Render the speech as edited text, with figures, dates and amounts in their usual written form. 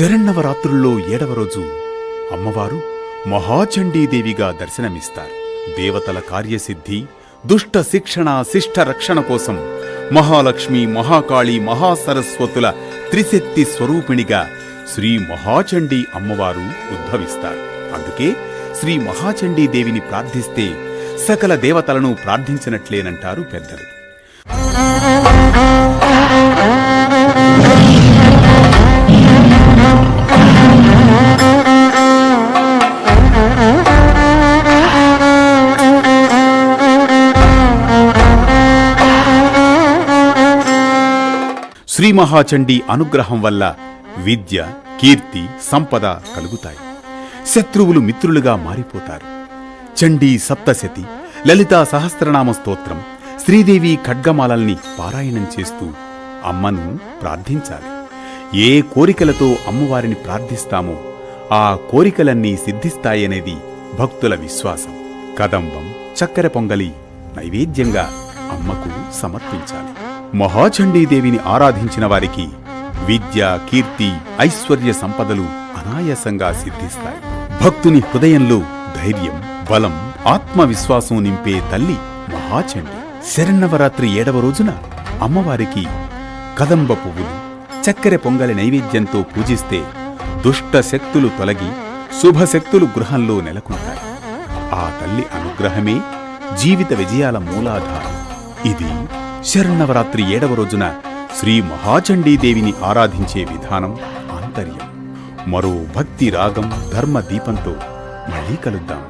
శరన్నవరాత్రుల్లో 7వ రోజు అమ్మవారు మహాచండీదేవిగా దర్శనమిస్తారు. దేవతల కార్యసిద్ధి, దుష్ట శిక్షణ, శిష్ట రక్షణ కోసం మహాలక్ష్మి, మహాకాళి, మహాసరస్వతుల త్రిశక్తి స్వరూపిణిగా శ్రీ మహాచండీ అమ్మవారు ఉద్భవిస్తారు. అందుకే శ్రీ మహాచండీదేవిని ప్రార్థిస్తే సకల దేవతలను ప్రార్థించినట్లేనంటారు పెద్దలు. శ్రీ మహాచండీ అనుగ్రహం వల్ల విద్య, కీర్తి, సంపద కలుగుతాయి. శత్రువులు మిత్రులుగా మారిపోతారు. చండీ సప్తశతి, లలితా సహస్రనామ స్తోత్రం, శ్రీదేవి ఖడ్గమాలల్ని పారాయణం చేస్తూ అమ్మను ప్రార్థించాలి. ఏ కోరికలతో అమ్మవారిని ప్రార్థిస్తామో ఆ కోరికలన్నీ సిద్ధిస్తాయనేది భక్తుల విశ్వాసం. కదంబం, చక్కెర పొంగలి నైవేద్యంగా అమ్మకు సమర్పించాలి. మహాచండీదేవిని ఆరాధించిన వారికి విద్య, కీర్తి, ఐశ్వర్య సంపదలు అనాయాసంగా సిద్ధిస్తాయి. భక్తుని హృదయంలో ధైర్యం, బలం, ఆత్మవిశ్వాసం నింపే తల్లి మహాచండీ. శరన్నవరాత్రి 7వ రోజున అమ్మవారికి కదంబ పువ్వులు, చక్కెర పొంగలి నైవేద్యంతో పూజిస్తే దుష్ట శక్తులు తొలగి శుభశక్తులు గృహంలో నెలకొంటాయి. ఆ తల్లి అనుగ్రహమే జీవిత విజయాల మూలాధారం. ఇది శరన్నవరాత్రి 7వ రోజున శ్రీ మహాచండీదేవిని ఆరాధించే విధానం, ఆంతర్యం. మరో భక్తి రాగం, ధర్మ దీపంతో మళ్ళీ కలుద్దాం.